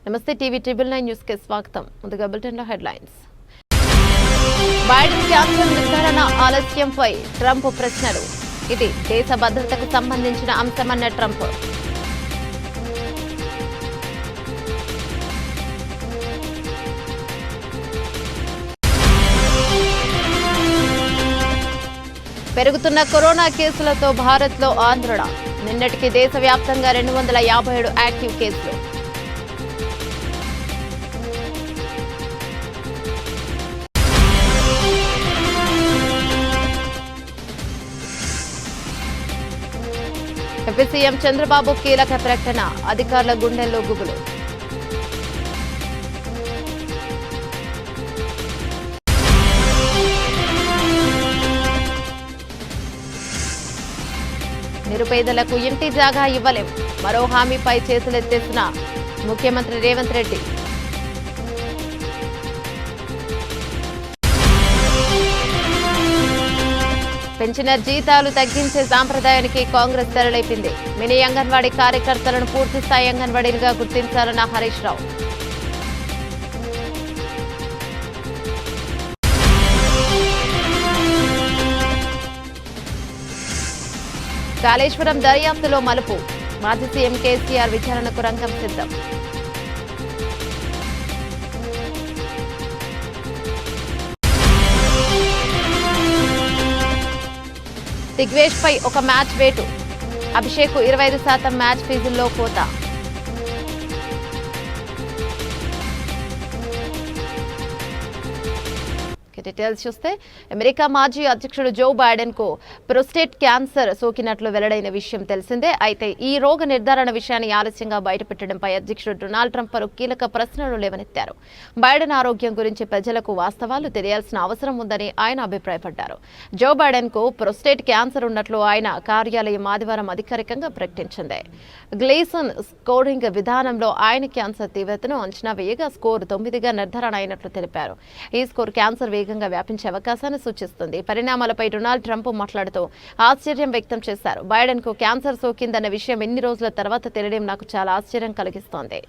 నమస్తే TV triple 9 news కి స్వాగతం. ముందుగా బులెటిన్ లో హెడ్లైన్స్. బైడెన్ క్యాన్సర్ నిర్ధారణ ఆలస్యంపై ట్రంప్ ప్రశ్నలు. ఇది దేశ భద్రతకు సంబంధించిన అంశమన్న ట్రంప్. పెరుగుతున్న కరోనా కేసులతో భారత్లో ఆందోళన. నిన్నటికి దేశవ్యాప్తంగా 257 యాక్టివ్ కేసులు. ఏపీ సీఎం చంద్రబాబు కీలక ప్రకటన. అధికారుల గుండెల్లో గుబులు. నిరుపేదలకు ఇంటి జాగా ఇవ్వలేం. మరో హామీపై చేతులెత్తేసిన ముఖ్యమంత్రి రేవంత్ రెడ్డి. పెంచిన జీతాలు తగ్గించే సాంప్రదాయానికి కాంగ్రెస్ తెరలేపింది. మినీ అంగన్వాడీ కార్యకర్తలను పూర్తిస్థాయి అంగన్వాడీలుగా గుర్తించాలన్న హరీష్ రావు. కాళేశ్వరం దర్యాప్తులో మలుపు. మాజీ సీఎం కేసీఆర్ విచారణకు రంగం సిద్ధం. దిగ్వేష్ పై ఒక మ్యాచ్ వేటు. అభిషేక్ 25% మ్యాచ్ ఫీజుల్లో కోత. డీటెయిల్స్ చూస్తే అమెరికా మాజీ అధ్యక్షుడు జో బైడెన్ కు ప్రోస్టేట్ క్యాన్సర్ సోకినట్లు వెల్లడైన విషయం తెలిసిందే. అయితే ఈ రోగ నిర్ధారణ విషయాన్ని ఆలస్యంగా బయటపెట్టడంపై అధ్యక్షుడు డొనాల్డ్ ట్రంప్ పలు కీలక ప్రశ్నలు లేవనెత్తారు. బైడెన్ ఆరోగ్యం గురించి ప్రజలకు వాస్తవాలు తెలియాల్సిన అవసరం ఉందని ఆయన అభిప్రాయపడ్డారు. జో బైడెన్ కు ప్రోస్టేట్ క్యాన్సర్ ఉన్నట్లు ఆయన కార్యాలయం ఆదివారం అధికారికంగా ప్రకటించింది. గ్లేసన్ స్కోరింగ్ విధానంలో ఆయన క్యాన్సర్ తీవ్రతను అంచనా వేయగా స్కోర్ 9గా నిర్ధారణ అయినట్లు తెలిపారు. ఈ స్కోర్ క్యాన్సర్ వేగంగా వ్యాపించే అవకాశాన్ని సూచిస్తుంది. పరిణామాలపై డొనాల్డ్ ట్రంప్ మాట్లాడుతూ ఆశ్చర్యం వ్యక్తం చేశారు. బైడెన్ కు క్యాన్సర్ సోకిందన్న విషయం ఎన్ని రోజుల తర్వాత తెలియడం నాకు చాలా ఆశ్చర్యం కలిగిస్తోంది.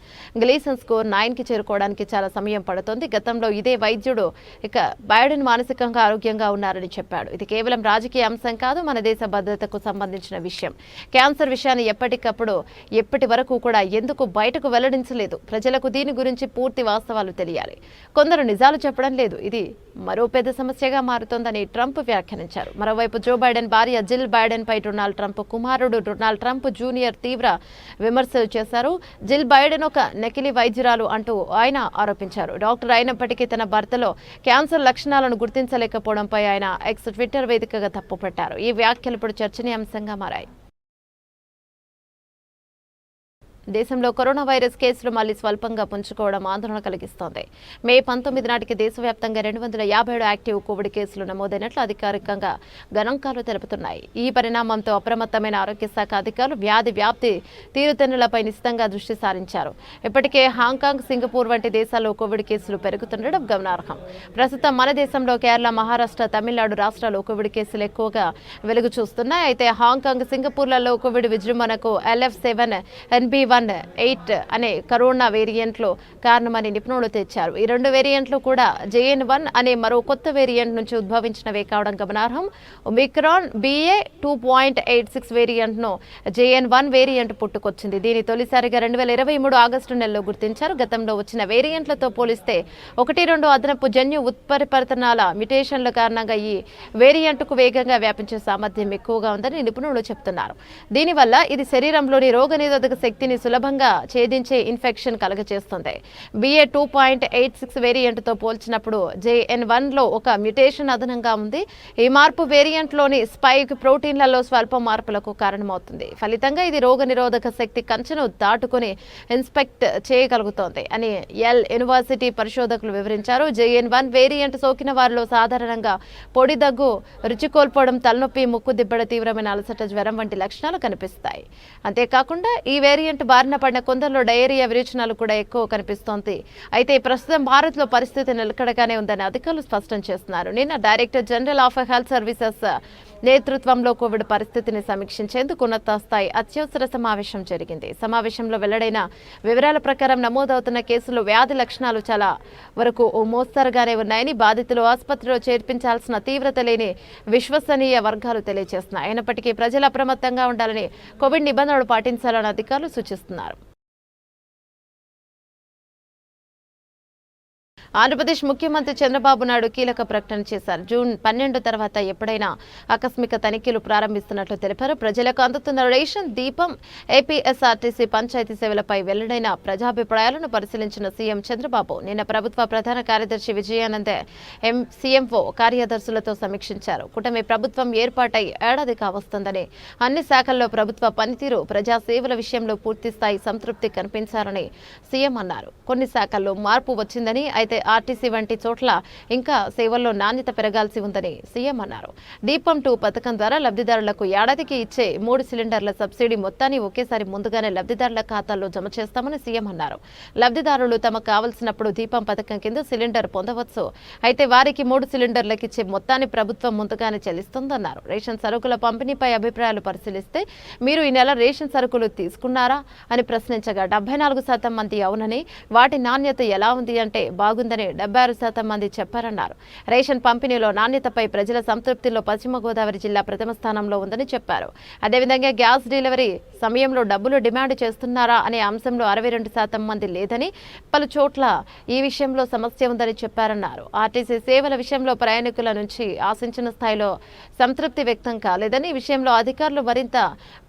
గ్లీసన్ స్కోర్ 9కి చేరుకోవడానికి చాలా సమయం పడుతోంది. గతంలో ఇదే వైద్యుడు బైడెన్ మానసికంగా ఆరోగ్యంగా ఉన్నారని చెప్పాడు. ఇది కేవలం రాజకీయ అంశం కాదు, మన దేశ భద్రతకు సంబంధించిన విషయం. క్యాన్సర్ విషయాన్ని ఎప్పటి వరకు కూడా ఎందుకు బయటకు వెల్లడించలేదు? ప్రజలకు దీని గురించి పూర్తి వాస్తవాలు తెలియాలి. కొందరు నిజాలు చెప్పడం లేదు. ఇది మరో పెద్ద సమస్యగా మారుతోందని ట్రంప్ వ్యాఖ్యానించారు. మరోవైపు జో బైడెన్ భార్య జిల్ బైడెన్ పై డొనాల్డ్ ట్రంప్ కుమారుడు డొనాల్డ్ ట్రంప్ జూనియర్ తీవ్ర విమర్శలు చేశారు. జిల్ బైడెన్ ఒక నకిలీ వైద్యురాలు అంటూ ఆయన ఆరోపించారు. డాక్టర్ అయినప్పటికీ తన భర్తలో క్యాన్సర్ లక్షణాలను గుర్తించలేకపోవడంపై ఆయన ఎక్స్ ట్విట్టర్ వేదికగా తప్పుపట్టారు. ఈ వ్యాఖ్యలు ఇప్పుడు చర్చనీయాంశంగా మారాయి. దేశంలో కరోనా వైరస్ కేసులు మళ్లీ స్వల్పంగా పుంజుకోవడం ఆందోళన కలిగిస్తోంది. మే 19 నాటికి దేశవ్యాప్తంగా 257 యాక్టివ్ కోవిడ్ కేసులు నమోదైనట్లు అధికారికంగా గణాంకాలు తెలుపుతున్నాయి. ఈ పరిణామంతో అప్రమత్తమైన ఆరోగ్య శాఖ అధికారులు వ్యాధి వ్యాప్తి తీరుతెన్నులపై నిశితంగా దృష్టి సారించారు. ఇప్పటికే హాంకాంగ్, సింగపూర్ వంటి దేశాల్లో కోవిడ్ కేసులు పెరుగుతుండడం గమనార్హం. ప్రస్తుతం మన దేశంలో కేరళ, మహారాష్ట్ర, తమిళనాడు రాష్ట్రాల్లో కోవిడ్ కేసులు ఎక్కువగా వెలుగు చూస్తున్నాయి. అయితే హాంకాంగ్, సింగపూర్లలో కోవిడ్ విజృంభణకు LF7NB1 8 అనే కరోనా వేరియంట్లు కారణమని నిపుణులు తెచ్చారు. ఈ 2 వేరియంట్లు కూడా JN1 అనే మరో కొత్త వేరియంట్ నుంచి ఉద్భవించినవే కావడం గమనార్హం. ఒమిక్రాన్ BA.2.86 వేరియంట్ను JN1 వేరియంట్ పుట్టుకొచ్చింది. దీని తొలిసారిగా 2023 ఆగస్టు నెలలో గుర్తించారు. గతంలో వచ్చిన వేరియంట్లతో పోలిస్తే 1-2 అదనపు జన్యు ఉత్పరివర్తనాల మ్యుటేషన్ల కారణంగా ఈ వేరియంట్కు వేగంగా వ్యాపించే సామర్థ్యం ఎక్కువగా ఉందని నిపుణులు చెబుతున్నారు. దీనివల్ల ఇది శరీరంలోని రోగనిరోధక శక్తిని సులభంగా ఛేదించే ఇన్ఫెక్షన్ కలుగజేస్తుంది. BA.2.86 వేరియంట్తో పోల్చినప్పుడు JN1లో ఒక మ్యుటేషన్ అదనంగా ఉంది. ఈ మార్పు వేరియంట్లోని స్పైక్ ప్రోటీన్లలో స్వల్ప మార్పులకు కారణమవుతుంది. ఫలితంగా ఇది రోగనిరోధక శక్తి కంచెను దాటుకుని ఇన్స్పెక్ట్ చేయగలుగుతోంది అని యెల్ యూనివర్సిటీ పరిశోధకులు వివరించారు. JN1 వేరియంట్ సోకిన వారిలో సాధారణంగా పొడి దగ్గు, రుచి కోల్పోవడం, తలనొప్పి, ముక్కు దిబ్బడ, తీవ్రమైన అలసట, జ్వరం వంటి లక్షణాలు కనిపిస్తాయి. అంతేకాకుండా ఈ వేరియంట్ బారిన పడిన కొందరిలో డయేరియా విరేచనాలు కూడా ఎక్కువ కనిపిస్తోంది. అయితే ప్రస్తుతం భారత్లో పరిస్థితి నిలకడగానే ఉందని అధికారులు స్పష్టం చేస్తున్నారు. నిన్న director general of health services నేతృత్వంలో కోవిడ్ పరిస్థితిని సమీక్షించేందుకు ఉన్నత స్థాయి అత్యవసర సమావేశం జరిగింది. సమావేశంలో వెల్లడైన వివరాల ప్రకారం నమోదవుతున్న కేసులు వ్యాధి లక్షణాలు చాలా వరకు ఓ మోస్తరుగానే ఉన్నాయని, బాధితులు ఆసుపత్రిలో చేర్పించాల్సిన తీవ్రత లేని విశ్వసనీయ వర్గాలు తెలియజేస్తున్నాయి. అయినప్పటికీ ప్రజలు అప్రమత్తంగా ఉండాలని, కోవిడ్ నిబంధనలు పాటించాలని అధికారులు సూచిస్తున్నారు. ఆంధ్రప్రదేశ్ ముఖ్యమంత్రి చంద్రబాబు నాయుడు కీలక ప్రకటన చేశారు. జూన్ 12 తర్వాత ఎప్పుడైనా ఆకస్మిక తనిఖీలు ప్రారంభిస్తున్నట్లు తెలిపారు. ప్రజలకు అందుతున్న రేషన్, దీపం, ఏపీఎస్ఆర్టీసీ పంచాయతీ సేవలపై వెల్లడైన ప్రజాభిప్రాయాలను పరిశీలించిన సీఎం చంద్రబాబు నిన్న ప్రభుత్వ ప్రధాన కార్యదర్శి విజయానంద్, సీఎంఓ కార్యదర్శులతో సమీక్షించారు. కూటమి ప్రభుత్వం ఏర్పాటై ఏడాది కావస్తుందని, అన్ని శాఖల్లో ప్రభుత్వ పనితీరు, ప్రజా సేవల విషయంలో పూర్తిస్థాయి సంతృప్తి కనిపించారని సీఎం అన్నారు. కొన్ని శాఖల్లో మార్పు వచ్చిందని, అయితే ఆర్టీసీ వంటి చోట్ల ఇంకా సేవల్లో నాణ్యత పెరగాల్సి ఉందని సీఎం అన్నారు. దీపం 2 పథకం ద్వారా లబ్ధిదారులకు ఏడాదికి ఇచ్చే 3 సిలిండర్ల సబ్సిడీ మొత్తాన్ని ఒకేసారి ముందుగానే లబ్ధిదారుల ఖాతాల్లో జమ చేస్తామని సీఎం అన్నారు. లబ్ధిదారులు తమకు కావలసినప్పుడు దీపం పథకం కింద సిలిండర్ పొందవచ్చు. అయితే వారికి 3 సిలిండర్లకు ఇచ్చే మొత్తాన్ని ప్రభుత్వం ముందుగానే చెల్లిస్తుందన్నారు. రేషన్ సరుకుల పంపిణీపై అభిప్రాయాలు పరిశీలిస్తే మీరు ఈ నెల రేషన్ సరుకులు తీసుకున్నారా అని ప్రశ్నించగా 74% మంది అవునని, వాటి నాణ్యత ఎలా ఉంది అంటే బాగుందని 76% మంది చెప్పారన్నారు. రేషన్ పంపిణీలో నాణ్యతపై ప్రజల సంతృప్తిలో పశ్చిమ గోదావరి జిల్లా ప్రథమ స్థానంలో ఉందని చెప్పారు. అదేవిధంగా గ్యాస్ డెలివరీ సమయంలో డబ్బులు డిమాండ్ చేస్తున్నారా అనే అంశంలో 62% మంది లేదని, పలు చోట్ల ఈ విషయంలో సమస్య ఉందని చెప్పారన్నారు. ఆర్టీసీ సేవల విషయంలో ప్రయాణికుల నుంచి ఆశించిన స్థాయిలో సంతృప్తి వ్యక్తం కాలేదని, ఈ విషయంలో అధికారులు మరింత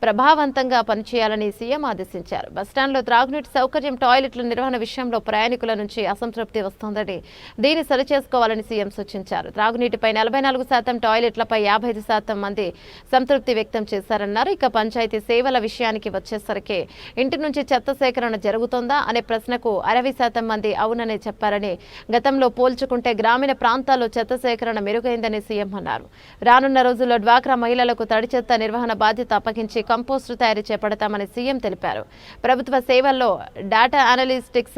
ప్రభావవంతంగా పనిచేయాలని సీఎం ఆదేశించారు. బస్టాండ్లో త్రాగునీటి సౌకర్యం, టాయిలెట్ల నిర్వహణ విషయంలో ప్రయాణికుల నుంచి అసంతృప్తి వస్తోందని, దీన్ని సరిచేసుకోవాలని సీఎం సూచించారు. త్రాగునీటిపై 44%, టాయిలెట్లపై 55% మంది సంతృప్తి వ్యక్తం చేశారన్నారు. ఇక పంచాయతీ సేవల విషయానికి వచ్చేసరికి ఇంటి నుంచి చెత్త సేకరణ జరుగుతోందా అనే ప్రశ్నకు 60% మంది అవునని చెప్పారని, గతంలో పోల్చుకుంటే గ్రామీణ ప్రాంతాల్లో చెత్త సేకరణ మెరుగైందని సీఎం అన్నారు. రానున్న రోజుల్లో డ్వాక్రా మహిళలకు తడి చెత్త నిర్వహణ బాధ్యత అప్పగించి కంపోస్టు తయారీ చేపడతామని సీఎం తెలిపారు. ప్రభుత్వ సేవల్లో డేటా అనలిస్టిక్స్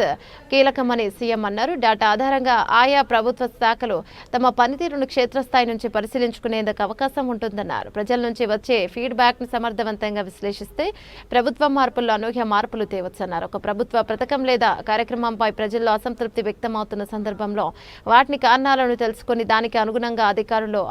కీలకమని సీఎం అన్నారు. డేటా ఆధారంగా ఆయా ప్రభుత్వ శాఖలు తమ పనితీరును క్షేత్రస్థాయి నుంచి పరిశీలించుకునేందుకు అవకాశం ఉంటుందన్నారు. ప్రజల నుంచి వచ్చే ఫీడ్బ్యాక్ ను సమర్థవంతంగా విశ్లేషిస్తే ప్రభుత్వ మార్పుల్లో అనూహ్య మార్పులు తేవచ్చన్నారు. ఒక ప్రభుత్వ పథకం లేదా కార్యక్రమంపై ప్రజల్లో అసంతృప్తి వ్యక్తమవుతున్న సందర్భంలో వాటిని కారణాలను తెలుసుకుని దానికి అనుగుణంగా అధికారులు,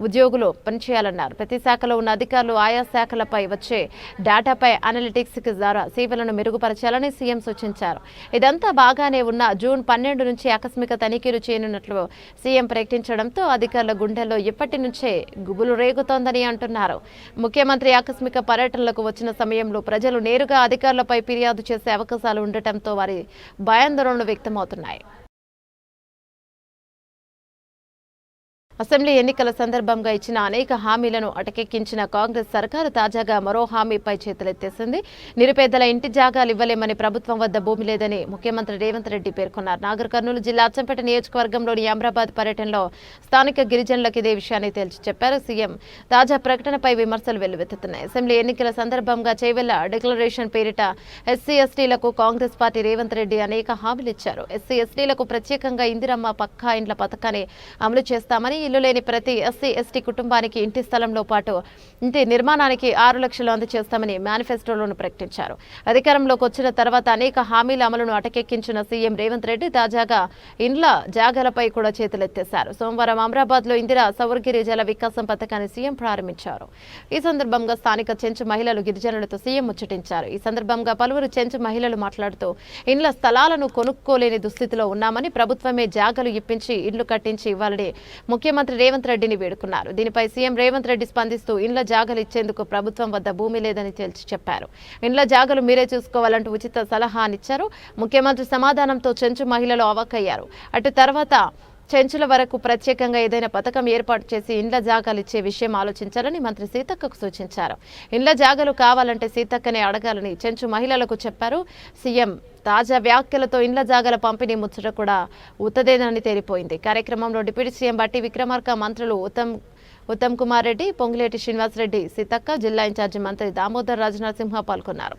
ఉద్యోగులు పనిచేయాలన్నారు. ప్రతి శాఖలో ఉన్న అధికారులు ఆయా శాఖలపై వచ్చే డేటాపై అనలిటిక్స్ ద్వారా సేవలను మెరుగుపరచాలని సీఎం సూచించారు. ఇదంతా బాగానే ఉన్న జూన్ 12 నుంచి ఆకస్మిక తనిఖీలు చేయనున్నట్లు సీఎం ప్రకటించడంతో అధికారుల గుండెల్లో ఇప్పటి నుంచే గుబులు రేగుతోందని అంటున్నారు. ముఖ్యమంత్రి ఆకస్మిక పర్యటనలకు వచ్చిన సమయంలో ప్రజలు నేరుగా అధికారులపై ఫిర్యాదు చేసే అవకాశాలు ఉండటంతో వారి భయాందోళనలు వ్యక్తమవుతున్నాయి. అసెంబ్లీ ఎన్నికల సందర్భంగా ఇచ్చిన అనేక హామీలను అటకెక్కించిన కాంగ్రెస్ సర్కారు తాజాగా మరో హామీపై చేతులెత్తేసింది. నిరుపేదల ఇంటి జాగాలు ఇవ్వలేమని, ప్రభుత్వం వద్ద భూమి లేదని ముఖ్యమంత్రి రేవంత్ రెడ్డి పేర్కొన్నారు. నాగర్ కర్నూలు జిల్లా అచ్చంపేట నియోజకవర్గంలోని అమ్రాబాద్ పర్యటనలో స్థానిక గిరిజనులకు ఇదే విషయాన్ని తేల్చి చెప్పారు. సీఎం తాజా ప్రకటనపై విమర్శలు వెల్లువెత్తుతున్నాయి. అసెంబ్లీ ఎన్నికల సందర్భంగా చేవెళ్ల డిక్లరేషన్ పేరిట ఎస్సీ ఎస్టీలకు కాంగ్రెస్ పార్టీ రేవంత్ రెడ్డి అనేక హామీలు ఇచ్చారు. ఎస్సీ ఎస్టీలకు ప్రత్యేకంగా ఇందిరమ్మ పక్కా ఇండ్ల పథకాన్ని అమలు చేస్తామని, ఇల్లు లేని ప్రతి ఎస్సీ ఎస్టీ కుటుంబానికి ఇంటి స్థలంలో పాటు ఇంటి నిర్మాణానికి 6 లక్షలు అందజేస్తామని మేనిఫెస్టోలోను ప్రకటించారు. అధికారంలోకి వచ్చిన తర్వాత అనేక హామీల అమలును అటకెక్కించిన సీఎం రేవంత్ రెడ్డి తాజాగా ఇండ్ల జాగాలపై కూడా చేతులెత్తేశారు. సోమవారం అమరాబాద్లో ఇందిరా సౌరగిరి జల వికాసం పథకాన్ని సీఎం ప్రారంభించారు. ఈ సందర్భంగా స్థానిక చెంచు మహిళలు గిరిజనులతో సీఎం ముచ్చటించారు. ఈ సందర్భంగా పలువురు చెంచు మహిళలు మాట్లాడుతూ ఇండ్ల స్థలాలను కొనుక్కోలేని దుస్థితిలో ఉన్నామని, ప్రభుత్వమే జాగాలు ఇప్పించి ఇండ్లు కట్టించి ఇవ్వాలని ముఖ్యమంత్రి రేవంత్ రెడ్డిని వేడుకున్నారు. దీనిపై సీఎం రేవంత్ రెడ్డి స్పందిస్తూ ఇండ్ల జాగాలు ఇచ్చేందుకు ప్రభుత్వం వద్ద భూమి లేదని తేల్చి చెప్పారు. ఇండ్ల జాగాలు మీరే చూసుకోవాలంటూ ఉచిత సలహానిచ్చారు. ముఖ్యమంత్రి సమాధానంతో చెంచు మహిళలు అవాక్కయ్యారు. అటు తర్వాత చెంచుల వరకు ప్రత్యేకంగా ఏదైనా పథకం ఏర్పాటు చేసి ఇండ్ల జాగాలు ఇచ్చే విషయం ఆలోచించాలని మంత్రి సీతక్కకు సూచించారు. ఇండ్ల జాగాలు కావాలంటే సీతక్కనే అడగాలని చెంచు మహిళలకు చెప్పారు. సీఎం తాజా వ్యాఖ్యలతో ఇండ్ల జాగాల పంపిణీ ముచ్చట కూడా ఉత్తదేనని తేలిపోయింది. కార్యక్రమంలో డిప్యూటీ సీఎం బట్టి విక్రమార్క, మంత్రులు ఉత్తమ్ కుమార్ రెడ్డి, పొంగులేటి శ్రీనివాసరెడ్డి, సీతక్క, జిల్లా ఇన్ఛార్జి మంత్రి దామోదర్ రాజనరసింహ పాల్గొన్నారు.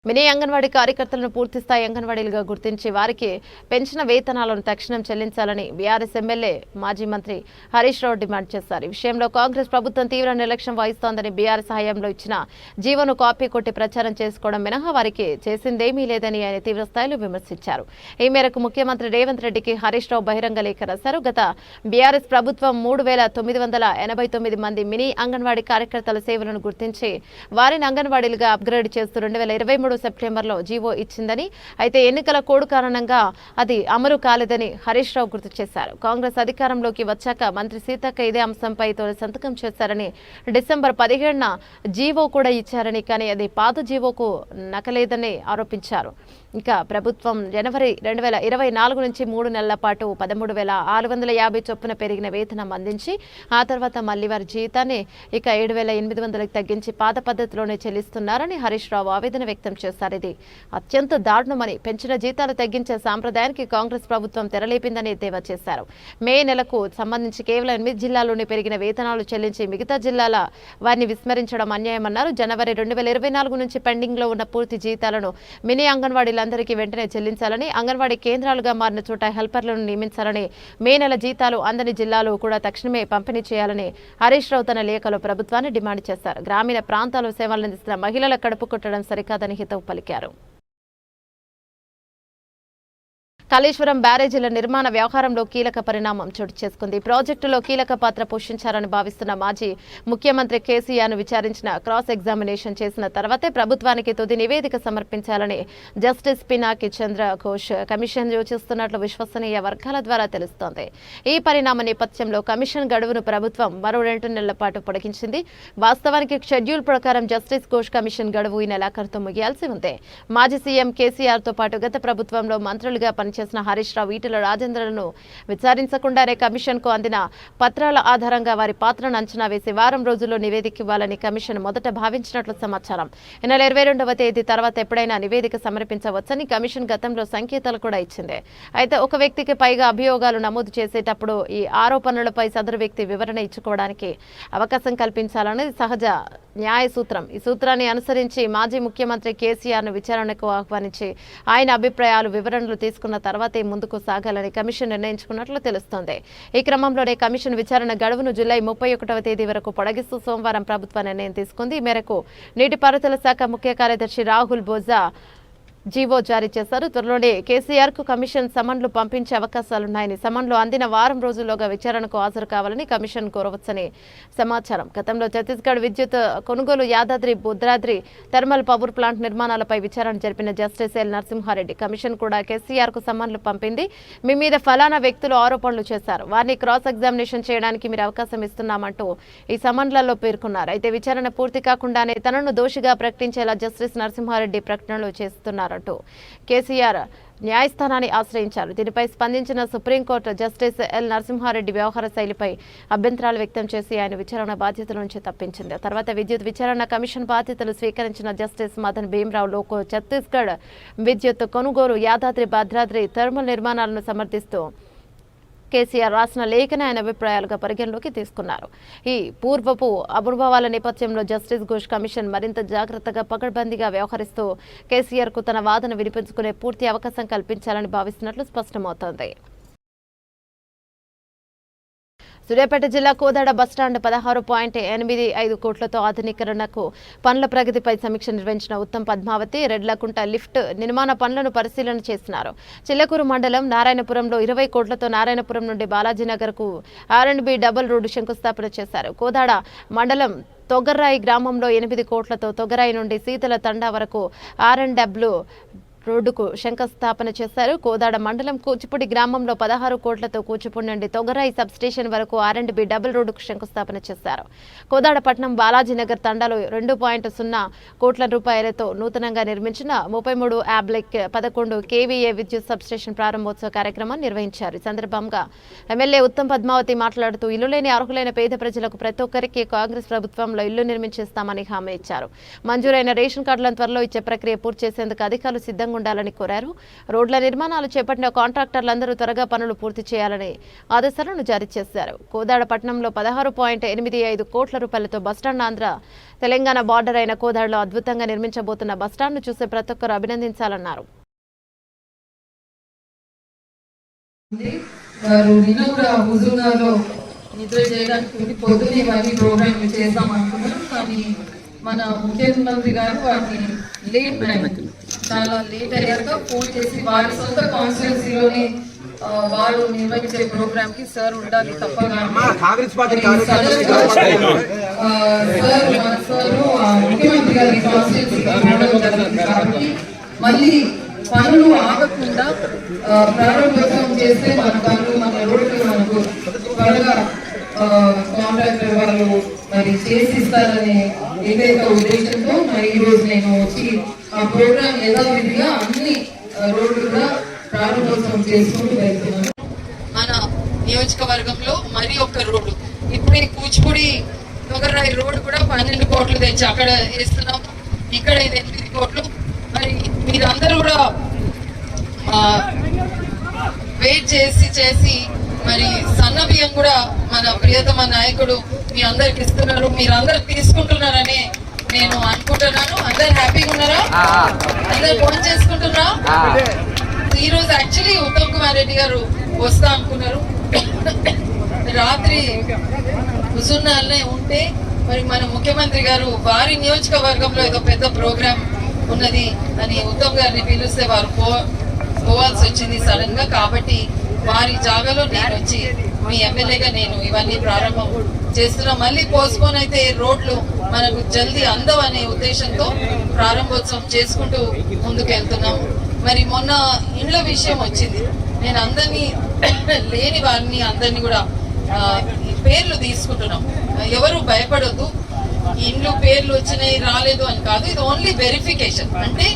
మినీ అంగన్వాడీ కార్యకర్తలను పూర్తిస్థాయి అంగన్వాడీలుగా గుర్తించి వారికి పెంచిన వేతనాలను తక్షణం చెల్లించాలని బీఆర్ఎస్ ఎమ్మెల్యే మాజీ మంత్రి హరీష్ రావు డిమాండ్ చేశారు. ఈ విషయంలో కాంగ్రెస్ ప్రభుత్వం తీవ్ర నిర్లక్ష్యం వహిస్తోందని బీఆర్ఎస్ హయాంలో ఇచ్చిన జీవోను కాపీ కొట్టి ప్రచారం చేసుకోవడం మినహా వారికి చేసిందేమీ లేదని ఆయన తీవ్రస్థాయిలో విమర్శించారు. ఈ మేరకు ముఖ్యమంత్రి రేవంత్ రెడ్డికి హరీష్ రావు బహిరంగ లేఖ రాశారు. గత బీఆర్ఎస్ ప్రభుత్వం 3,989 మంది మినీ అంగన్వాడీ కార్యకర్తల సేవలను గుర్తించి వారిని అంగన్వాడీలుగా అప్గ్రేడ్ చేస్తూ 2023 సెప్టెంబర్లో జీవో ఇచ్చిందని, అయితే ఎన్నికల కోడ్ కారణంగా అది అమలు కాలేదని హరీష్ రావు గుర్తు చేశారు. కాంగ్రెస్ అధికారంలోకి వచ్చాక మంత్రి సీతక్క ఇదే అంశంపై తొలి సంతకం చేశారని, డిసెంబర్ 17న జీవో కూడా ఇచ్చారని, కానీ అది పాత జీవోకు నకలేదని ఆరోపించారు. ఇక ప్రభుత్వం జనవరి 2024 నుంచి 3 నెలల పాటు 13,650 చొప్పున పెరిగిన వేతనం అందించి ఆ తర్వాత మళ్లీ వారి జీతాన్ని ఇక 7,800కి తగ్గించి పాత పద్ధతిలోనే చెల్లిస్తున్నారని హరీష్ రావు ఆవేదన వ్యక్తం చేశారు. ఇది అత్యంత దారుణమని, పెంచిన జీతాలు తగ్గించే సాంప్రదాయానికి కాంగ్రెస్ ప్రభుత్వం తెరలేపిందని ఎద్దేవా చేశారు. మే నెలకు సంబంధించి కేవలం 8 జిల్లాల్లోనే పెరిగిన వేతనాలు చెల్లించి మిగతా జిల్లాల వారిని విస్మరించడం అన్యాయమన్నారు. జనవరి 2024 నుంచి పెండింగ్ లో ఉన్న పూర్తి జీతాలను మినీ అంగన్వాడీలందరికీ వెంటనే చెల్లించాలని, అంగన్వాడీ కేంద్రాలుగా మారిన చోట హెల్పర్లను నియమించాలని, మే నెల జీతాలు అందని జిల్లాలు కూడా తక్షణమే పంపిణీ చేయాలని హరీష్ రావు తన లేఖలో ప్రభుత్వాన్ని డిమాండ్ చేశారు. గ్రామీణ ప్రాంతాల్లో సేవలందిస్తున్న మహిళల కడుపు కొట్టడం సరికాదని హితవు పలికారు. కాళేశ్వరం బ్యారేజీల నిర్మాణ వ్యవహారంలో కీలక పరిణామం చోటు చేసుకుంది. ప్రాజెక్టులో కీలక పాత్ర పోషించారని భావిస్తున్న మాజీ ముఖ్యమంత్రి కేసీఆర్ను విచారించిన క్రాస్ ఎగ్జామినేషన్ చేసిన తర్వాతే ప్రభుత్వానికి తుది నివేదిక సమర్పించాలని జస్టిస్ పినాకి చంద్ర ఘోష్ కమిషన్ యోచిస్తున్నట్లు విశ్వసనీయ వర్గాల ద్వారా తెలుస్తోంది. ఈ పరిణామ నేపథ్యంలో కమిషన్ గడువును ప్రభుత్వం మరో 2 నెలల పాటు పొడిగించింది. వాస్తవానికి షెడ్యూల్ ప్రకారం జస్టిస్ ఘోష్ కమిషన్ గడువు ఈ నెలాఖరుతో ముగియాల్సి ఉంది. మాజీ సీఎం కేసీఆర్తో పాటు గత ప్రభుత్వంలో మంత్రులుగా పనిచేసిన హరీష్ రావు, ఈటెల రాజేంద్రలను విచారించకుండానే కమిషన్ కు అందిన పత్రాల ఆధారంగా వారి పాత్రను అంచనా వేసి వారం రోజుల్లో నివేదిక ఇవ్వాలని కమిషన్ మొదట భావించినట్లు సమాచారం. ఈ నెల 22వ తేదీ తర్వాత ఎప్పుడైనా నివేదిక సమర్పించవచ్చని కమిషన్ గతంలో సంకేతాలు కూడా ఇచ్చింది. అయితే ఒక వ్యక్తికి పైగా అభియోగాలు నమోదు చేసేటప్పుడు ఈ ఆరోపణలపై సదరు వ్యక్తి వివరణ ఇచ్చుకోవడానికి అవకాశం కల్పించాలనేది సహజ న్యాయ సూత్రం. ఈ సూత్రాన్ని అనుసరించి మాజీ ముఖ్యమంత్రి కేసీఆర్ను విచారణకు ఆహ్వానించి ఆయన అభిప్రాయాలు, వివరణలు తీసుకున్న తర్వాతే ముందుకు సాగాలని కమిషన్ నిర్ణయించుకున్నట్లు తెలుస్తోంది. ఈ క్రమంలోనే కమిషన్ విచారణ గడువును జూలై 31వ తేదీ వరకు పొడిగిస్తూ సోమవారం ప్రభుత్వ నిర్ణయం తీసుకుంది. ఈ మేరకు నీటిపారుదల శాఖ ముఖ్య కార్యదర్శి రాహుల్ బోజా జీవో జారీ చేశారు. త్వరలోనే కేసీఆర్ కు కమిషన్ సమన్లు పంపించే అవకాశాలున్నాయని, సమన్లు అందిన వారం రోజుల్లోగా విచారణకు హాజరు కావాలని కమిషన్ కోరవచ్చని సమాచారం. గతంలో ఛత్తీస్గఢ్ విద్యుత్ కొనుగోలు, Yadadri Bhadradri thermal power plant నిర్మాణాలపై విచారణ జరిపిన జస్టిస్ ఎల్ నరసింహారెడ్డి కమిషన్ కూడా కేసీఆర్ కు సమన్లు పంపింది. మీ మీద ఫలానా వ్యక్తులు ఆరోపణలు చేశారు, వారిని క్రాస్ ఎగ్జామినేషన్ చేయడానికి మీరు అవకాశం ఇస్తున్నామంటూ ఈ సమన్లలో పేర్కొన్నారు. అయితే విచారణ పూర్తి కాకుండానే తనను దోషిగా ప్రకటించేలా జస్టిస్ నరసింహారెడ్డి ప్రకటనలు చేస్తున్నారు అంటూ కేసీఆర్ న్యాయస్థానాన్ని ఆశ్రయించారు. దీనిపై స్పందించిన సుప్రీంకోర్టు జస్టిస్ ఎల్ నరసింహారెడ్డి వ్యవహార శైలిపై అభ్యంతరాలు వ్యక్తం చేసి ఆయన విచారణ బాధ్యతల నుంచి తప్పించింది. తర్వాత విద్యుత్ విచారణ కమిషన్ బాధ్యతలు స్వీకరించిన జస్టిస్ మదన్ భీమరావు లోకో ఛత్తీస్గఢ్ విద్యుత్ కొనుగోలు, యాదాద్రి భద్రాద్రి థర్మల్ నిర్మాణాలను సమర్థిస్తూ కేసీఆర్ రాసిన లేఖను ఆయన అభిప్రాయాలుగా పరిగణలోకి తీసుకున్నారు. ఈ పూర్వపు అనుభవాల నేపథ్యంలో జస్టిస్ ఘోష్ కమిషన్ మరింత జాగ్రత్తగా, పకడ్బందీగా వ్యవహరిస్తూ కేసీఆర్ కు తన వాదన వినిపించుకునే పూర్తి అవకాశం కల్పించాలని భావిస్తున్నట్లు స్పష్టమవుతోంది. సూర్యాపేట జిల్లా కోదాడ బస్టాండ్ 16.85 కోట్లతో ఆధునీకరణకు పనుల ప్రగతిపై సమీక్ష నిర్వహించిన ఉత్తమ్ పద్మావతి రెడ్లకుంట లిఫ్ట్ నిర్మాణ పనులను పరిశీలన చేస్తున్నారు. చిల్లకూరు మండలం నారాయణపురంలో 20 కోట్లతో నారాయణపురం నుండి బాలాజీనగర్ కు R&B డబుల్ రోడ్డు శంకుస్థాపన చేశారు. కోదాడ మండలం తొగర్రాయి గ్రామంలో 8 కోట్లతో తొగరాయి నుండి శీతల తండా వరకు R&W రోడ్డుకు శంకుస్థాపన చేశారు. కోదాడ మండలం కూచిపూడి గ్రామంలో 16 కోట్లతో కూచిపూడి నుండి తొగరాయి సబ్ స్టేషన్ వరకు R&B డబుల్ రోడ్డుకు శంకుస్థాపన చేశారు. కోదాడ పట్నం బాలాజీనగర్ తండాలో 2.0 కోట్ల రూపాయలతో నూతనంగా నిర్మించిన 33 యాబ్లెక్ 11 KVA విద్యుత్ సబ్ స్టేషన్ ప్రారంభోత్సవ కార్యక్రమాన్ని నిర్వహించారు. ఈ సందర్భంగా ఎమ్మెల్యే ఉత్తమ్ పద్మావతి మాట్లాడుతూ ఇల్లు లేని అర్హులైన పేద ప్రజలకు ప్రతి ఒక్కరికి కాంగ్రెస్ ప్రభుత్వంలో ఇల్లు నిర్మించేస్తామని హామీ ఇచ్చారు. మంజూరైన రేషన్ కార్డులను త్వరలో ఇచ్చే ప్రక్రియ పూర్తి చేసేందుకు అధికారులు సిద్ధంగా సిద్ధంగా ఉండాలని కోరారు. రోడ్ల నిర్మాణాలు చేపట్టిన కాంట్రాక్టర్లందరూ త్వరగా పనులు పూర్తి చేయాలని ఆదేశాలను జారీ చేశారు. కోదాడ పట్టణంలో 16.85 కోట్ల రూపాయలతో బస్టాండ్ ఆంధ్ర తెలంగాణ బార్డర్ అయిన కోదాడలో అద్భుతంగా నిర్మించబోతున్న బస్టాండ్ను చూసే ప్రతి ఒక్కరు అభినందించాలన్నారు. నిద్ర చేయడానికి పొద్దున ఇవన్నీ ప్రోగ్రామ్ చేద్దాం అనుకున్నాం. కానీ మన ముఖ్యమంత్రి గారు వాటిని చాలా లేట్ అయ్యాక ఫోన్ చేసి వారి సొంత కాన్స్టిట్యున్సీలోనే వారు నిర్వహించే ప్రోగ్రామ్ కి సార్ ఉండాలి తప్పగా ముఖ్యమంత్రి గారి కాన్స్టిట్యున్సీ కాబట్టి మళ్ళీ పనులు ఆగకుండా ప్రారంభోత్సవం చేస్తే మన పనులు మన రోడ్లు మనకు త్వరగా కాంట్రాక్టర్ వాళ్ళు మరి చేసిస్తారనే ఏకైక ఉద్దేశంతో మరి ఈ రోజు నేను వచ్చి ఆ ప్రోగ్రామ్ యథావిధిగా అన్ని రోడ్లు కూడా ప్రారంభోత్సవం చేసుకుంటూ వెళ్తున్నాను. మన నియోజకవర్గంలో మరి ఒక్క రోడ్డు ఇప్పుడే కూచిపూడి నగర్రాయి రోడ్డు కూడా 12 కోట్లు తెచ్చి అక్కడ వేస్తున్నాం. ఇక్కడ 8 కోట్లు. మరి మీరందరూ కూడా వెయిట్ చేసి మరి సన్న బియ్యం కూడా మన ప్రియతమ నాయకుడు మీ అందరికి ఇస్తున్నారు. మీరందరూ తీసుకుంటున్నారని నేను అనుకుంటున్నాను. అందరు హ్యాపీగా ఉన్నారా? అందరు ఫోన్ చేసుకుంటున్నారా? ఈ రోజు యాక్చువల్లీ ఉత్తమ్ కుమార్ రెడ్డి గారు వస్తా అనుకున్నారు. రాత్రి హుజూర్నగర్లో ఉంటే మరి మన ముఖ్యమంత్రి గారు వారి నియోజకవర్గంలో ఏదో పెద్ద ప్రోగ్రామ్ ఉన్నది అని ఉత్తమ్ గారిని పిలిస్తే వారు పోవాల్సి వచ్చింది సడన్ గా. కాబట్టి వారి జాగాలో నేను వచ్చి మీ ఎమ్మెల్యేగా నేను ఇవన్నీ ప్రారంభం చేస్తున్నా. మళ్ళీ పోస్ట్పోన్ అయితే రోడ్లు మనకు జల్దీ అందవనే ఉద్దేశంతో ప్రారంభోత్సవం చేసుకుంటూ ముందుకు వెళ్తున్నాం. మరి మొన్న ఇండ్ల విషయం వచ్చింది. నేను అందరినీ లేని వారిని అందరినీ కూడా పేర్లు తీసుకుంటున్నాం. ఎవరు భయపడొద్దు. ఇండ్లు పేర్లు వచ్చినాయి రాలేదు అని కాదు. ఇది ఓన్లీ వెరిఫికేషన్. అంటే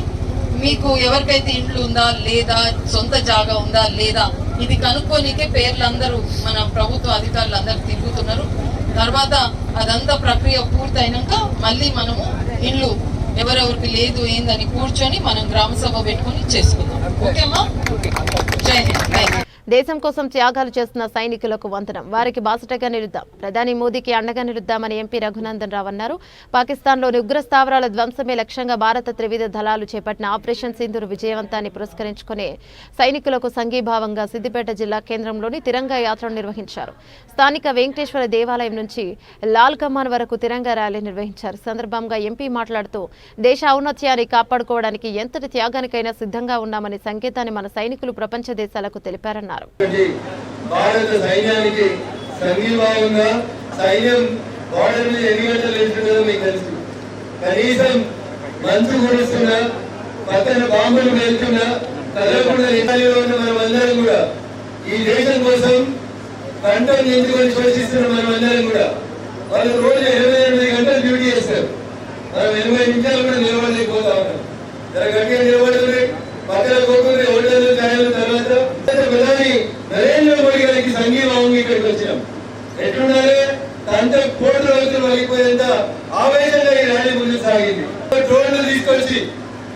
మీకు ఎవరికైతే ఇండ్లు ఉందా లేదా, సొంత జాగా ఉందా లేదా, ఇది కనుక్కోనికే పేర్లందరూ మన ప్రభుత్వ అధికారులు అందరూ తిరుగుతున్నారు. తర్వాత అదంతా ప్రక్రియ పూర్తయినాక మళ్ళీ మనము ఇండ్లు ఎవరెవరికి లేదు ఏందని కూర్చొని మనం గ్రామ సభ పెట్టుకుని చేసుకుందాం. ఓకేమ్మా? జై హింద్. దేశం కోసం త్యాగాలు చేస్తున్న సైనికులకు వందనం. వారికి బాసటగా నిలుద్దాం. ప్రధాని మోదీకి అండగా నిలుద్దామని ఎంపీ రఘునందన్ రావు అన్నారు. పాకిస్తాన్లోని ఉగ్ర స్థావరాల ధ్వంసమే లక్ష్యంగా భారత త్రివిధ దళాలు చేపట్టిన ఆపరేషన్ సింధూర్ విజయవంతాన్ని పురస్కరించుకుని సైనికులకు సంఘీభావంగా సిద్దిపేట జిల్లా కేంద్రంలోని తిరంగా యాత్రను నిర్వహించారు. స్థానిక వెంకటేశ్వర దేవాలయం నుంచి లాల్ కమాన్ వరకు తిరంగా ర్యాలీ నిర్వహించారు. సందర్భంగా ఎంపీ మాట్లాడుతూ దేశ ఔన్నత్యాన్ని కాపాడుకోవడానికి ఎంతటి త్యాగానికైనా సిద్ధంగా ఉన్నామని సంకేతాన్ని మన సైనికులు ప్రపంచ దేశాలకు తెలిపారన్నారు. భారత సైన్యానికి సంఘీభావంగా సైన్యం బార్డర్ మీద ఎన్ని గంటలు వెళ్తుందో మీకు తెలుసు. కనీసం మంచు కురుస్తున్నా, పక్కన బాంబులు వెళ్తున్నా కదలకుండా ఇటాలీలో ఉన్న మనం అందరం కూడా ఈ దేశం కోసం కంటం ఎంచుకొని శోషిస్తున్న మనం అందరం కూడా వాళ్ళు రోజు 28 గంటలు డ్యూటీ చేస్తారు. మనం 80 నిమిషాలు కూడా నిలబడలేకపోతా ఉన్నాం. గట్టిగా నిలబడుతుంది. పక్కన కోరుకునే ఓటర్లు ఛాయలు తర్వాత ప్రధాని నరేంద్ర మోడీ గారికి సంఘీభావంగా ఇక్కడికి వచ్చినాం. ఎట్లుండాలి? అంత కోట్ల రోజులు వలిగిపోయేంత ఆవేశంగా ఈ ర్యాలీ ముందుకు సాగింది. డ్రోన్లు తీసుకొచ్చి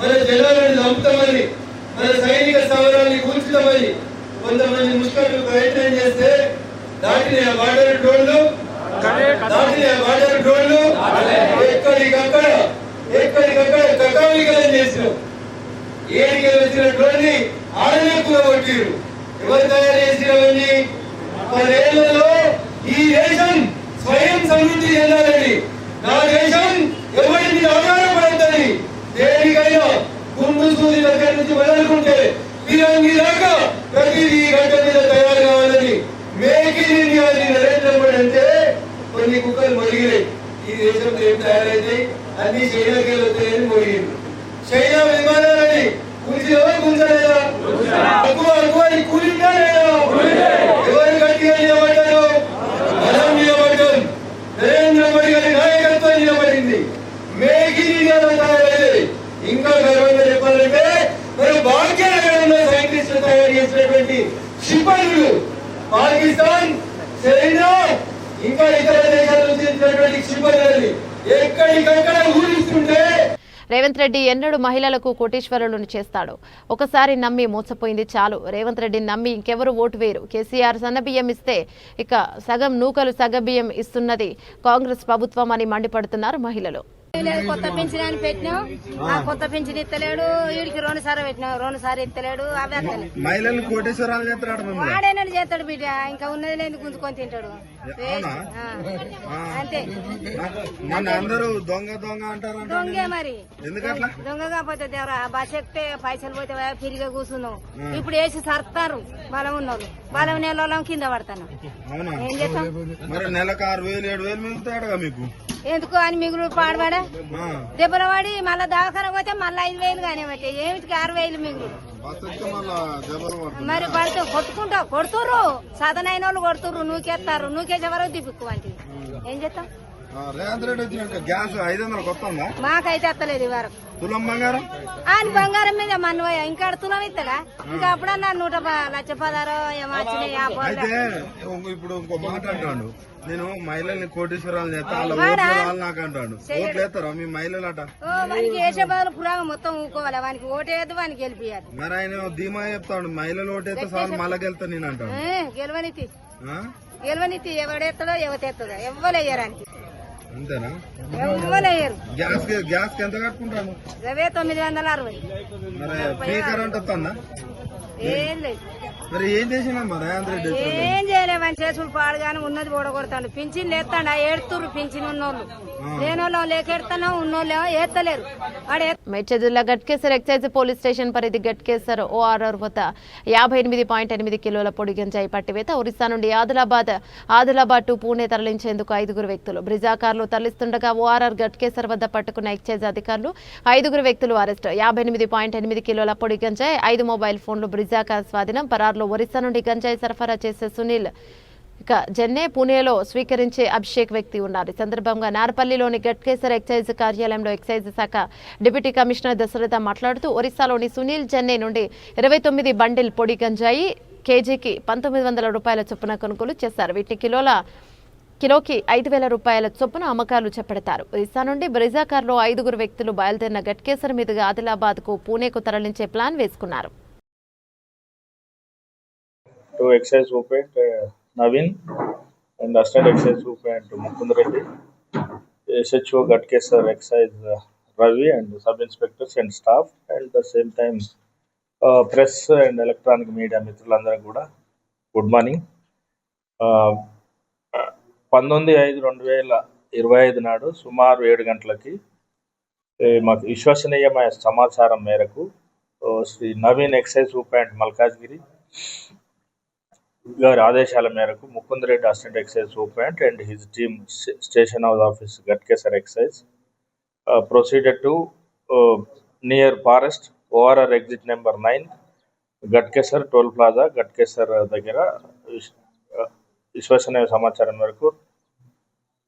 మన జనాలను చంపుతామని, మన సైనిక స్థావరాన్ని కూల్చుతామని కొంతమంది ముస్లింలు ప్రయత్నం చేస్తే దాటిని ఆ బార్డర్ డ్రోన్లు ఎక్కడికక్కడ కకావికలం చేసినాం. ఏడికి వచ్చిన డ్రోన్ని ఆడలేకుండా కొట్టిరు. ఎవరు తయారు చేసినవన్నీ? 10 ఏళ్లలో ఈ దేశం స్వయం సమృద్ధి చెందాలని, నా దేశం ఎవరి మీద ఆధారపడతాని, దేనికైనా గుండు సూది దగ్గర నుంచి మొదలుకుంటే ఫిరంగి దాకా ప్రతిదీ గంట మీద తయారు కావాలని make in India Narendra Modi అంటే కొన్ని కుక్కలు మొలిగినాయి. ఈ దేశంలో ఏం తయారైతాయి? అన్ని చైనాకి వస్తాయని మొలిగింది. చైనా విమానాలని కూల్చినవా కూల్చలేదా? ఎక్కువ కూలిందా లేదా? ఎవరు గట్టిగా నిలబడ్డారు? మనం నిలబడ్డాం. నరేంద్ర మోడీ గారి నాయకత్వం నిలబడింది. మేక్ ఇన్ ఇండియా తయారైంది. ఇంకా గర్వంగా చెప్పాలంటే మరి భాగ్యనగరంలో సైంటిస్టులు తయారు చేసినటువంటి క్షిపణులు పాకిస్తాన్, చైనా ఇంకా ఇతర దేశాల నుంచి క్షిపణులని ఎక్కడికక్కడ ఊరిస్తుంటే రేవంత్ రెడ్డి ఎన్నడూ మహిళలకు కోటీశ్వరులను చేస్తాడు. ఒకసారి నమ్మి మోసపోయింది చాలు. రేవంత్ రెడ్డిని నమ్మి ఇంకెవరు ఓటు వేయరు. కేసీఆర్ సన్నబియ్యం ఇస్తే ఇక సగం నూకలు సగబియ్యం ఇస్తున్నది కాంగ్రెస్ ప్రభుత్వం అని మండిపడుతున్నారు మహిళలు. కొత్త పింఛన్ అని పెట్టినాం, ఆ కొత్త పింఛన్ ఇస్తలేడు. వీడికి 2 సార్లు పెట్టినాం, 2 సార్లు ఇస్తలేడు. అవి అత్తలేదు. మహిళలు కోటేశ్వరాలు చేస్తాడు. వాడేనాడు చేస్తాడు బిడ్డ, ఇంకా ఉన్నది లేదు గుంజుకొని తింటాడు. అంతే. మన అందరూ దొంగ దొంగ అంటారు. దొంగే మరి, ఎందుకట్లా? దొంగ కాకపోతే దేవరా బస్ ఎక్కితే పైసలు పోతే ఫ్రీగా కూర్చున్నాం. ఇప్పుడు వేసి సర్తారు బలం ఉన్నోళ్ళు, బలం నెల కింద పడతాను. అవునా? ఏం చేస్తాం మరి నెలకు 6,000 7,000 మిగులుతాడుగా మీకు. ఎందుకు అని మిగులు పాడబడా దెబ్బలు పడి మళ్ళా దవాఖాన పోతే మళ్ళీ 5,000 కానీ బట్టి ఏమిటికి 6,000 మిగులు. మరి పడితే కొడుతుర్రు, సదనైన వాళ్ళు కొడుతుర్రు, నూకేస్తారు. నూకేసే వరకు దిప్పుకు వంటి ఏం చేస్తాం. రేవంత్ రెడ్డి వచ్చినాక గ్యాస్ 500 కొత్తందా? మాకైతే ఎత్తలేదు ఈ వరకు. తులం బంగారం ఆయన బంగారం మీద మన్వయ ఇంకా తులం ఇస్తాడా? ఇంకా అప్పుడన్నా 1,16,000 ఏమో వచ్చినాయి. అయితే ఇప్పుడు ఇంకో మాట అంటాడు, నేను మహిళల్ని కోటీశ్వరాలు చేస్తా, వాళ్ళ నాకు అంటాడు. ఓట్లు వేస్తారా మీ మహిళలు అట? వానికి వేసే బదులు పురాగం మొత్తం ఊకోవాలి. వానికి ఓటేద్దు, వానికి గెలిపియాలి. మరి ఆయన ధీమా చెప్తాడు, మహిళలు ఓటేస్తే సార్ మళ్ళా గెలుతా నేను అంటాడు. గెలవనితి ఎవడెత్తడో ఎవతెత్తదో ఎవ్వలేయరానికి. అంతేనా? ఎవ్వలేయరు. గ్యాస్ ఎంత కట్టుకుంటాను? 960. మరి ఫ్రీ కరెంట్ వస్తుందా? ఏం లేదు. మరి ఏం చేసినమ్మా రేవంత్ రెడ్డి? ఏం చేయలేమని చేసులు పాడుగానే ఉన్నది ఓడగొడతాడు. పింఛన్ లేస్తాడు, ఏడుతుర్రు పింఛన్ ఉన్నోళ్ళు. లేనోళ్ళం లేకెడతానో ఉన్నోళ్ళేమో ఏత్తలేరు. మేడ్చల్ జిల్లా గట్కేసర్ ఎక్సైజ్ పోలీస్ స్టేషన్ పరిధి గట్కేసర్ ఓఆర్ఆర్ వద్ద 58.8 కిలోల పొడి గంజాయి పట్టివేత. ఒరిస్సా నుండి ఆదిలాబాద్ టు పూణే తరలించేందుకు 5 వ్యక్తులు బ్రిజాకార్లో తరలిస్తుండగా ఓఆర్ఆర్ గట్కేసర్ వద్ద పట్టుకున్న ఎక్సైజ్ అధికారులు 5 వ్యక్తులు అరెస్ట్. 58.8 కిలోల పొడి గంజాయి, 5 మొబైల్ ఫోన్లు బ్రిజాకార్ స్వాధీనం. పరార్లో ఒరిస్సా నుండి గంజాయి సరఫరా చేసే సునీల్, ఇక జెన్నే, పూణేలో స్వీకరించే అభిషేక్ వ్యక్తి ఉన్నారు. ఈ సందర్భంగా నార్పల్లిలోని గట్కేసర్ ఎక్సైజ్ కార్యాలయంలో ఎక్సైజ్ శాఖ డిప్యూటీ కమిషనర్ దశరథ మాట్లాడుతూ ఒరిస్సాలోని సునీల్ జెన్నే నుండి 29 బండిల్ పొడి గంజాయి కేజీకి 1,900 రూపాయల చొప్పున కొనుగోలు చేశారు. వీటిని కిలోకి 5,000 రూపాయల చొప్పున అమ్మకాలు చేపడతారు. ఒరిస్సా నుండి బ్రిజాకార్లో 5 వ్యక్తులు బయలుదేరిన గట్కేసర్ మీదుగా ఆదిలాబాద్కు పూణేకు తరలించే ప్లాన్ వేసుకున్నారు. Navin and Assistant Excise Superintendent Mukund Reddy, SHO Gatkesar Excise Ravi and Sub Inspectors and staff, and at the same time press and electronic media మిత్రులందరూ కూడా గుడ్ మార్నింగ్. 19/5/2025 నాడు సుమారు 7 గంటలకి మాకు విశ్వసనీయమైన సమాచారం మేరకు శ్రీ నవీన్ ఎక్సైజ్ సూపరింటెండెంట్ మల్కాజ్గిరి గారి ఆదేశాల మేరకు Mukund Reddy assistant excise superintendent and his team station house office Ghatkesar excise proceeded to near forest ORR exit number 9 Ghatkesar toll plaza Ghatkesar దగ్గర విశ్వసనీయ సమాచారం మేరకు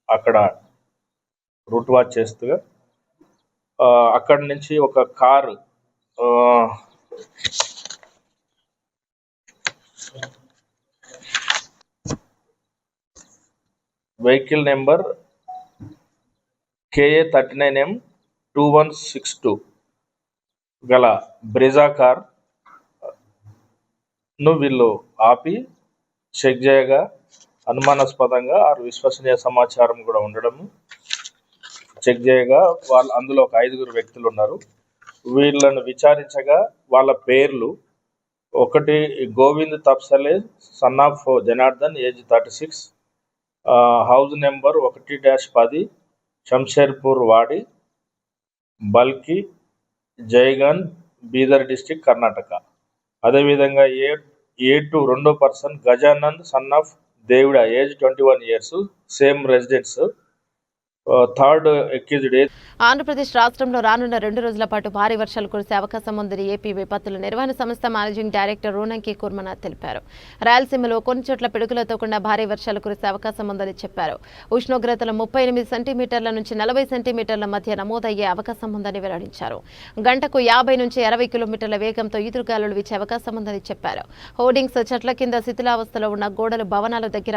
అక్కడ రూట్ వాచ్ చేస్తూ అక్కడి నుంచి ఒక car vehicle number KA 39M2162 గల బ్రెజా కార్ ను వీళ్ళు ఆపి చెక్ చేయగా అనుమానాస్పదంగా విశ్వసనీయ సమాచారం కూడా ఉండడము చెక్ చేయగా అందులో ఒక 5 వ్యక్తులు ఉన్నారు. వీళ్ళను విచారించగా వాళ్ళ పేర్లు, ఒకటి Govind Tapsale son of Janardhan age 36, house number 1-10 Shamsherpur Wadi, Balki, జైగన్, బీదర్ డిస్టిక్, కర్ణాటక. అదేవిధంగా A2 రెండో person Gajanand son of Devuda age 21 years, same residence. Third accused Andhra Pradesh రాష్ట్రంలో రానున్న 2 రోజుల పాటు భారీ వర్షాలు కురిసే అవకాశం ఉందని ఏపీ విపత్తుల నిర్వహణ సంస్థ మేనేజింగ్ డైరెక్టర్ రోనంకి కుర్మనాథ్ తెలిపారు. రాయలసీమలో కొన్ని చోట్ల పిడుగులతో కూడిన భారీ వర్షాలు కురిసే అవకాశం ఉందని చెప్పారు. ఉష్ణోగ్రతలు 38 సెంటీమీటర్ల నుంచి 40 సెంటీమీటర్ల మధ్య నమోదయ్యే అవకాశం ఉందని వెల్లడించారు. గంటకు 50 నుంచి 60 కిలోమీటర్ల వేగంతో ఈదురుగాలులు వీచే అవకాశం ఉందని చెప్పారు. హోర్డింగ్స్, చెట్ల కింద శిథిలావస్థలో ఉన్న గోడలు, భవనాల దగ్గర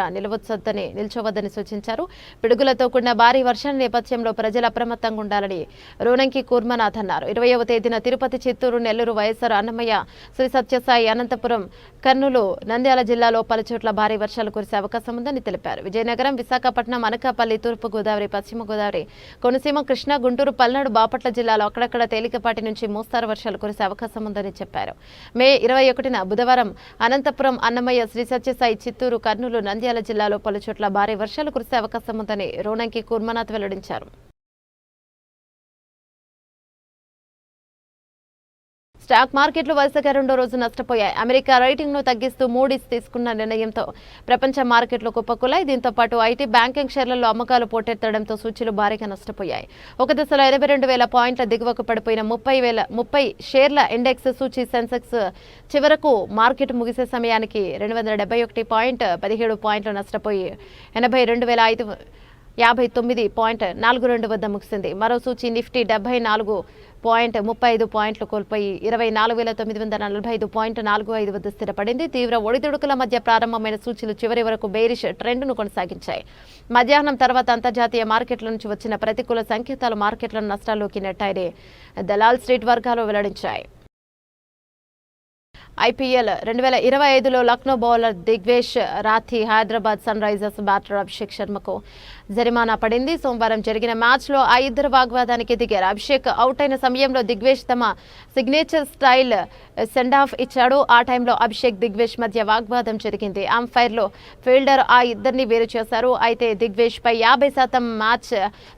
నిల్చోవద్దని సూచించారు. పిడుగులతో కూడిన భారీ వర్షం నేపథ్యంలో ప్రజలు అప్రమత్తంగా ఉండాలని రోనంకి కూర్మనాథ్ అన్నారు. 20వ తేదీన తిరుపతి, చిత్తూరు, నెల్లూరు, వైఎస్ఆర్, అన్నమయ్య, శ్రీ సత్యసాయి, అనంతపురం, కర్నూలు, నంద్యాల జిల్లాలో పలుచోట్ల భారీ వర్షాలు కురిసే అవకాశం ఉందని తెలిపారు. విజయనగరం, విశాఖపట్నం, అనకాపల్లి, తూర్పు గోదావరి, పశ్చిమ గోదావరి, కోనసీమ, కృష్ణా, గుంటూరు, పల్నాడు, బాపట్ల జిల్లాలో అక్కడక్కడ తేలికపాటి నుంచి మోస్తారు వర్షాలు కురిసే అవకాశం ఉందని చెప్పారు. మే 21న బుధవారం అనంతపురం, అన్నమయ్య, శ్రీ సత్యసాయి, చిత్తూరు, కర్నూలు, నంద్యాల జిల్లాలో పలుచోట్ల భారీ వర్షాలు కురిసే అవకాశం ఉందని రోనంకి కూర్మనాథ్ వెల్లడించారు. స్టాక్ మార్కెట్లు వరుసగా రెండో రోజు నష్టపోయాయి. అమెరికా రేటింగ్ను తగ్గిస్తూ మూడీస్ తీసుకున్న నిర్ణయంతో ప్రపంచ మార్కెట్లు కుప్పకూలాయి. దీంతో పాటు ఐటీ, బ్యాంకింగ్ షేర్లలో అమ్మకాలు పోటెత్తడంతో సూచీలు భారీగా నష్టపోయాయి. ఒక దశలో 82,000 పాయింట్ల దిగువకు పడిపోయిన 30 షేర్ల ఇండెక్స్ సూచీ సెన్సెక్స్ చివరకు మార్కెట్ ముగిసే సమయానికి 271.17 పాయింట్లు నష్టపోయి 82,559.42 వద్ద ముగిసింది. మరో సూచీ నిఫ్టీ 74.35 పాయింట్లు కోల్పోయి 24,945.45 వద్ద స్థిరపడింది. తీవ్ర ఒడిదుడుకుల మధ్య ప్రారంభమైన సూచీలు చివరి వరకు బేరిష్ ట్రెండ్ను కొనసాగించాయి. మధ్యాహ్నం తర్వాత అంతర్జాతీయ మార్కెట్ల నుంచి వచ్చిన ప్రతికూల సంకేతాలు మార్కెట్లను నష్టాల్లోకి నెట్టాయని దలాల్ స్ట్రీట్ వర్గాలు వెల్లడించాయి. ఐపీఎల్ 2025లో Lucknow bowler Digvesh Rathi Hyderabad Sunrisers batter Abhishek శర్మకు జరిమానా పడింది. సోమవారం జరిగిన మ్యాచ్లో ఆ ఇద్దరు వాగ్వాదానికి దిగారు. అభిషేక్ అవుట్ అయిన సమయంలో దిగ్వేష్ తమ సిగ్నేచర్ స్టైల్ సెండ్ ఆఫ్ ఇచ్చాడు. ఆ టైంలో అభిషేక్, దిగ్వేష్ మధ్య వాగ్వాదం జరిగింది. అంపైర్లో ఫీల్డర్ ఆ ఇద్దరిని వేరు చేశారు. అయితే దిగ్వేష్ పై 50% మ్యాచ్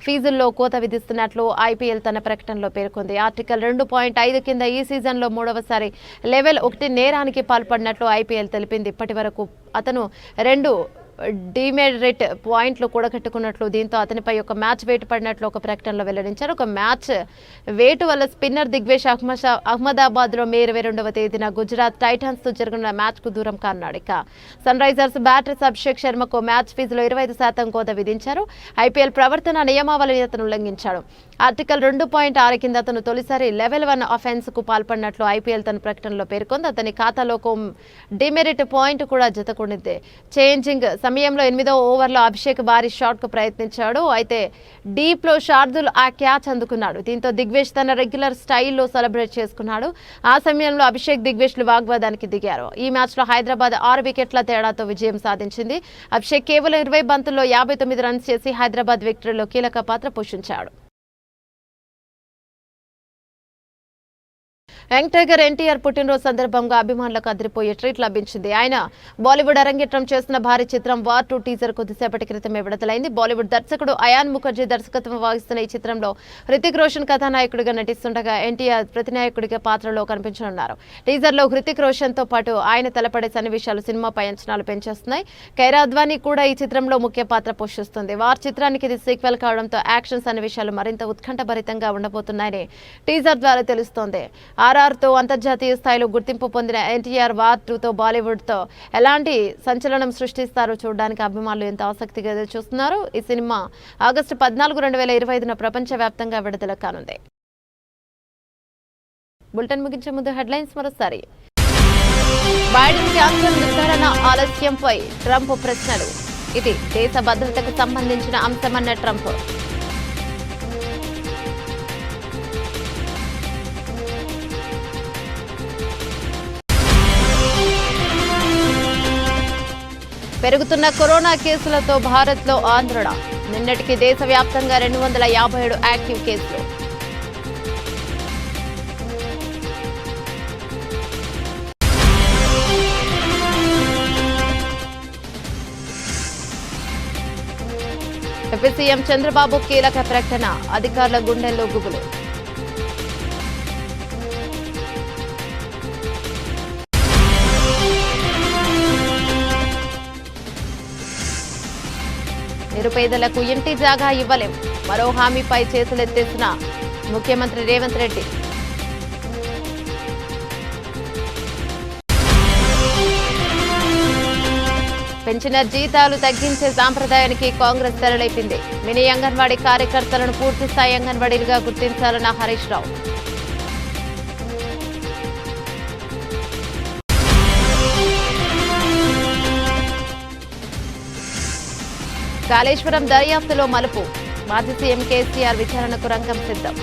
ఫీజుల్లో కోత విధిస్తున్నట్లు ఐపీఎల్ తన ప్రకటనలో పేర్కొంది. ఆర్టికల్ 2.5 కింద ఈ సీజన్లో మూడవసారి లెవెల్ 1 నేరానికి పాల్పడినట్లు ఐపీఎల్ తెలిపింది. ఇప్పటి వరకు అతను 2 డిమెరిట్ పాయింట్లు కూడగట్టుకున్నట్లు, దీంతో అతనిపై ఒక మ్యాచ్ వేటు పడినట్లు ఒక ప్రకటనలో వెల్లడించారు. ఒక మ్యాచ్ వేటు వల్ల స్పిన్నర్ దిగ్వేష్ అహ్మదాబాద్లో మే 22వ తేదీన గుజరాత్ టైటాన్స్తో జరగనున్న మ్యాచ్కు దూరం కానున్నాడు. ఇక సన్ రైజర్స్ బ్యాటర్ అభిషేక్ శర్మకు మ్యాచ్ ఫీజులో 25% కోత విధించారు. ఐపీఎల్ ప్రవర్తన నియమావళిని అతను ఉల్లంఘించాడు. ఆర్టికల్ 2.6 కింద అతను తొలిసారి లెవెల్ 1 అఫెన్స్ కు పాల్పడినట్లు ఐపీఎల్ తన ప్రకటనలో పేర్కొంది. అతని ఖాతాలోకి డిమెరిట్ పాయింట్ కూడా జతకూడింది. చేంజింగ్ సమయంలో 8వ ఓవర్లో అభిషేక్ భారీ షాట్ కు ప్రయత్నించాడు. అయితే డీప్ లో శార్దుల్ ఆ క్యాచ్ అందుకున్నాడు. దీంతో దిగ్వేష్ తన రెగ్యులర్ స్టైల్లో సెలబ్రేట్ చేసుకున్నాడు. ఆ సమయంలో అభిషేక్, దిగ్వేష్లు వాగ్వాదానికి దిగారు. ఈ మ్యాచ్ లో హైదరాబాద్ 6 వికెట్ల తేడాతో విజయం సాధించింది. అభిషేక్ కేవలం 20 బంతుల్లో 59 రన్స్ చేసి హైదరాబాద్ విక్టరీలో కీలక పాత్ర పోషించాడు. యంగ్ టైగర్ ఎన్టీఆర్ పుట్టినరోజు సందర్భంగా అభిమానులకు అదిరిపోయే ట్రీట్ లభించింది. ఆయన బాలీవుడ్ అరంగేట్రం చేసిన భారీ చిత్రం వార్ 2 టీజర్ కొద్దిసేపటి క్రితమే విడుదలైంది. బాలీవుడ్ దర్శకుడు అయాన్ ముఖర్జీ దర్శకత్వం వహిస్తున్న ఈ చిత్రంలో హృతిక్ రోషన్ కథానాయకుడిగా నటిస్తుండగా ఎన్టీఆర్ ప్రతినాయకుడిగా పాత్రలో కనిపించనున్నారు. టీజర్లో హృతిక్ రోషన్ తో పాటు ఆయన తలపడే సన్నివేశాలు సినిమాపై అంచనాలు పెంచేస్తున్నాయి. కైరా అద్వానీ కూడా ఈ చిత్రంలో ముఖ్య పాత్ర పోషిస్తుంది. వార్ చిత్రానికి ఇది సీక్వెల్ కావడంతో యాక్షన్ సన్నివేశాలు మరింత ఉత్కంఠభరితంగా ఉండబోతున్నాయని టీజర్ ద్వారా తెలుస్తోంది. RRతో అంతర్జాతీయ స్థాయిలో గుర్తింపు పొందిన ఎన్టీఆర్ వార్ 2తో బాలీవుడ్తో ఎలాంటి సంచలనం సృష్టిస్తారో చూడడానికి అభిమానులు ఎంత ఆసక్తిగా చూస్తున్నారు. ఈ సినిమా ఆగస్టు 14, 2025న ప్రపంచవ్యాప్తంగా విడుదల కానుంది. బులెటిన్ ముగించే ముందు హెడ్లైన్స్ మరోసారి. బైడెన్ క్యాన్సర్ నిర్ధారణ ఆలస్యంపై ట్రంప్ ప్రశ్నలు. ఇది దేశ భద్రతకు సంబంధించిన అంశమన్న ట్రంప్. పెరుగుతున్న కరోనా కేసులతో భారత్లో ఆందోళన. నిన్నటికి దేశవ్యాప్తంగా 257 యాక్టివ్ కేసులు. ఏపీ సీఎం చంద్రబాబు కీలక ప్రకటన. అధికారుల గుండెల్లో గుబులు. నిరుపేదలకు ఇంటి జాగా ఇవ్వలేం. మరో హామీపై చేతులెత్తేసిన ముఖ్యమంత్రి రేవంత్ రెడ్డి. పెన్షనర్ జీతాలు తగ్గించే సాంప్రదాయానికి కాంగ్రెస్ తెరలేపింది. మినీ అంగన్వాడీ కార్యకర్తలను పూర్తిస్థాయి అంగన్వాడీలుగా గుర్తించాలన్న హరీష్ రావు. కాళేశ్వరం దర్యాప్తులో మలుపు. మాజీ సీఎం కేసీఆర్ విచారణకు రంగం సిద్ధం.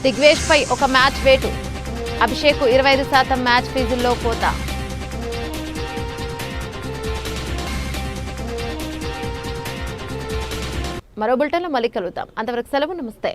దిగ్వేష్ పై ఒక మ్యాచ్ వేటు. అభిషేక్ 25% మ్యాచ్ ఫీజుల్లో కోత. మరో బులెటిన్లో మళ్ళీ కలుద్దాం. అంతవరకు సెలవు. నమస్తే.